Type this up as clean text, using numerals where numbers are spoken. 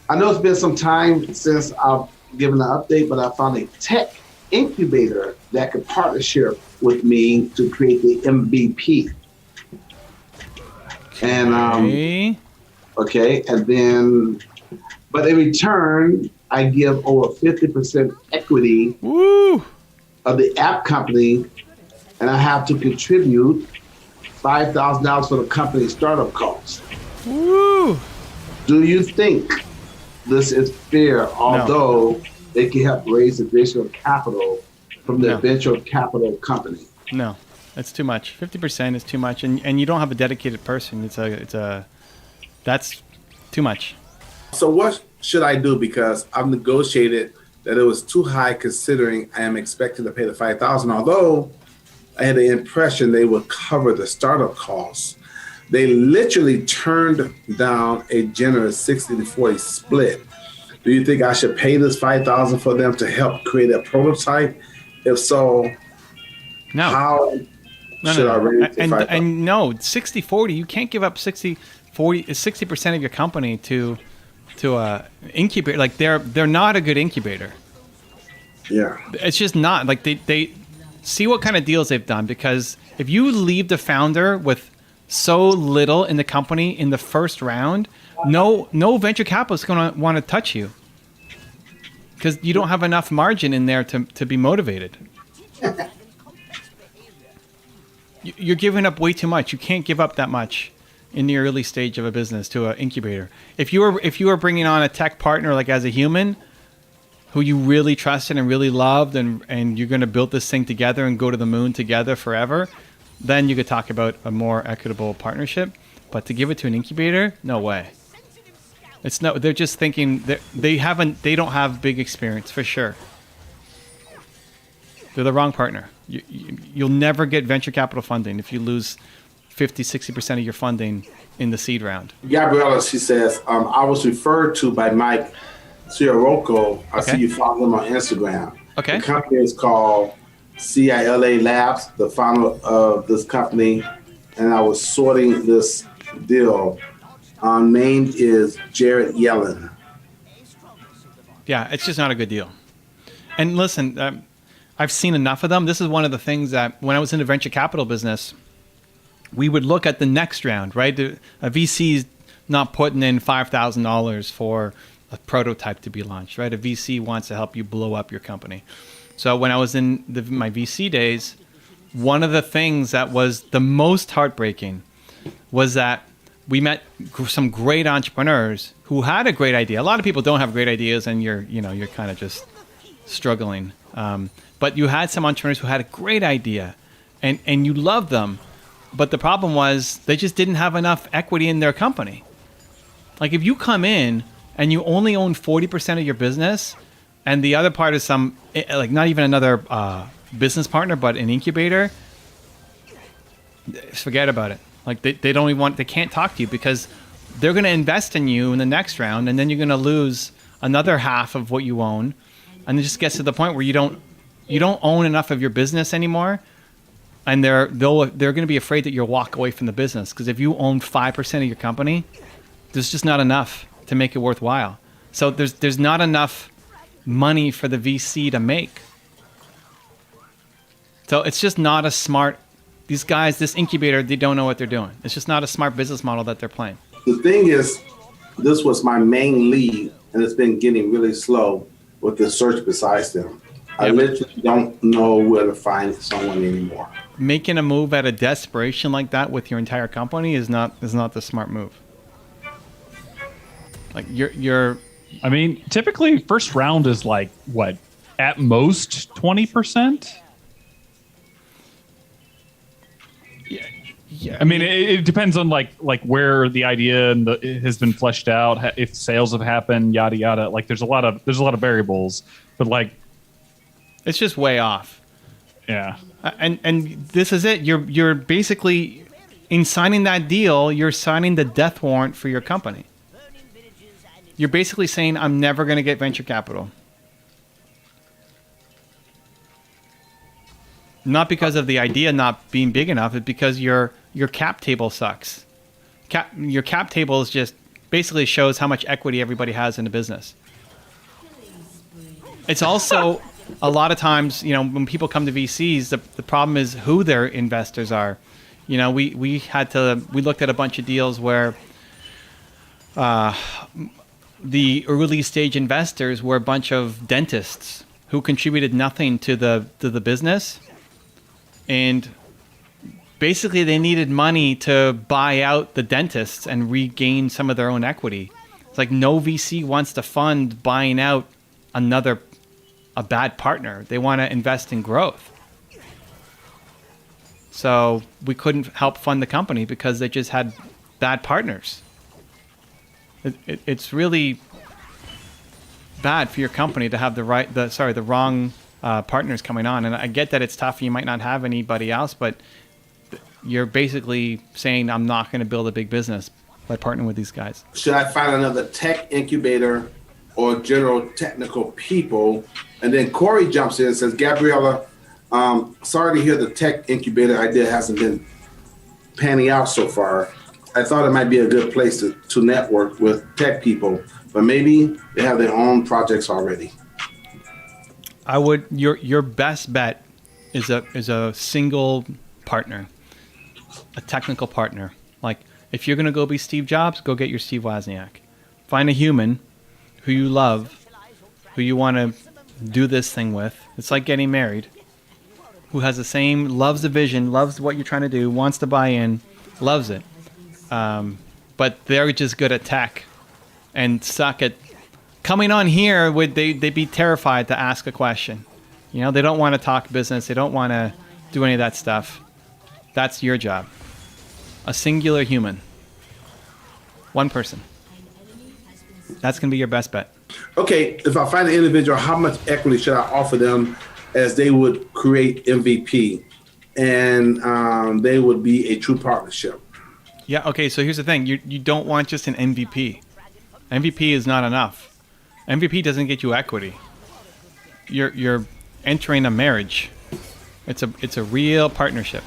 I know it's been some time since I've given an update, but I found a tech incubator that could partnership with me to create the MVP. And Okay. okay, and then, but in return, I give over 50% equity Woo! of the app company, and I have to contribute $5,000 for the company's startup costs. Woo! Do you think this is fair, although they can help raise additional capital from the No. venture capital company? No, that's too much. 50% is too much, and you don't have a dedicated person. That's too much. So what should I do? Because I've negotiated that it was too high considering I am expected to pay the 5,000. Although I had the impression they would cover the startup costs. They literally turned down a generous 60-40 split. Do you think I should pay this 5,000 for them to help create a prototype? If so, No. how should I rate it? And no, 60-40, you can't give up 60% of your company to a incubator. Like they're not a good incubator. Yeah. It's just not. Like they see what kind of deals they've done, because if you leave the founder with so little in the company in the first round, no venture capitalist is going to want to touch you, because you don't have enough margin in there to be motivated. You're giving up way too much. You can't give up that much in the early stage of a business to an incubator. If you were bringing on a tech partner, like as a human, who you really trusted and really loved, and you're going to build this thing together and go to the moon together forever, then you could talk about a more equitable partnership. But to give it to an incubator, no way. It's no. They're just thinking they don't have big experience for sure. They're the wrong partner. You'll never get venture capital funding if you lose 50-60% of your funding in the seed round. Gabriella, she says, I was referred to by Mike Ciarocco. I see you follow him on Instagram. Okay. The company is called CILA Labs, the founder of this company, and I was sorting this deal. Named is Jared Yellen. Yeah, it's just not a good deal. And listen, I've seen enough of them. This is one of the things that when I was in the venture capital business, we would look at the next round, right? A VC's not putting in $5,000 for a prototype to be launched, right? A VC wants to help you blow up your company. So when I was in my VC days, one of the things that was the most heartbreaking was that we met some great entrepreneurs who had a great idea. A lot of people don't have great ideas, and you're kind of just struggling. But you had some entrepreneurs who had a great idea, and you loved them. But the problem was they just didn't have enough equity in their company. Like if you come in and you only own 40% of your business, and the other part is like not even another business partner, but an incubator, forget about it. Like they don't even they can't talk to you, because they're going to invest in you in the next round, and then you're going to lose another half of what you own, and it just gets to the point where you don't own enough of your business anymore. And they're going to be afraid that you'll walk away from the business, because if you own 5% of your company, there's just not enough to make it worthwhile. So there's not enough money for the VC to make. So it's just not a smart. These guys, this incubator, they don't know what they're doing. It's just not a smart business model that they're playing. The thing is, this was my main lead, and it's been getting really slow with the search besides them. I literally don't know where to find someone anymore. Making a move out of desperation like that with your entire company is not the smart move. Like you're. I mean, typically first round is like what, at most 20%. Yeah. I mean, it depends on like where the idea has been fleshed out, if sales have happened, yada yada. Like there's a lot of variables, but like. It's just way off. Yeah. And this is it. You're basically, in signing that deal, you're signing the death warrant for your company. You're basically saying, I'm never going to get venture capital. Not because of the idea not being big enough, it's because your cap table sucks. Your cap table is just basically shows how much equity everybody has in the business. It's also a lot of times, when people come to VCs, the problem is who their investors are. We looked at a bunch of deals where the early stage investors were a bunch of dentists who contributed nothing to the business, and basically they needed money to buy out the dentists and regain some of their own equity. It's like no VC wants to fund buying out a bad partner. They want to invest in growth. So we couldn't help fund the company because they just had bad partners. It's really bad for your company to have the wrong partners coming on. And I get that it's tough. You might not have anybody else, but you're basically saying I'm not going to build a big business by partnering with these guys. Should I find another tech incubator or general technical people? And then Corey jumps in and says, Gabriella, sorry to hear the tech incubator idea hasn't been panning out so far. I thought it might be a good place to network with tech people, but maybe they have their own projects already. Your best bet is a single partner, a technical partner. Like if you're going to go be Steve Jobs, go get your Steve Wozniak. Find a human who you love, who you want to do this thing with. It's like getting married, who has loves the vision, loves what you're trying to do, wants to buy in, loves it. But they're just good at tech and suck at coming on here. They'd be terrified to ask a question. They don't want to talk business. They don't want to do any of that stuff. That's your job. A singular human. One person. That's going to be your best bet. Okay, if I find an individual, how much equity should I offer them as they would create MVP and they would be a true partnership? Yeah, okay, so here's the thing. You don't want just an MVP. MVP is not enough. MVP doesn't get you equity. You're entering a marriage. It's a real partnership.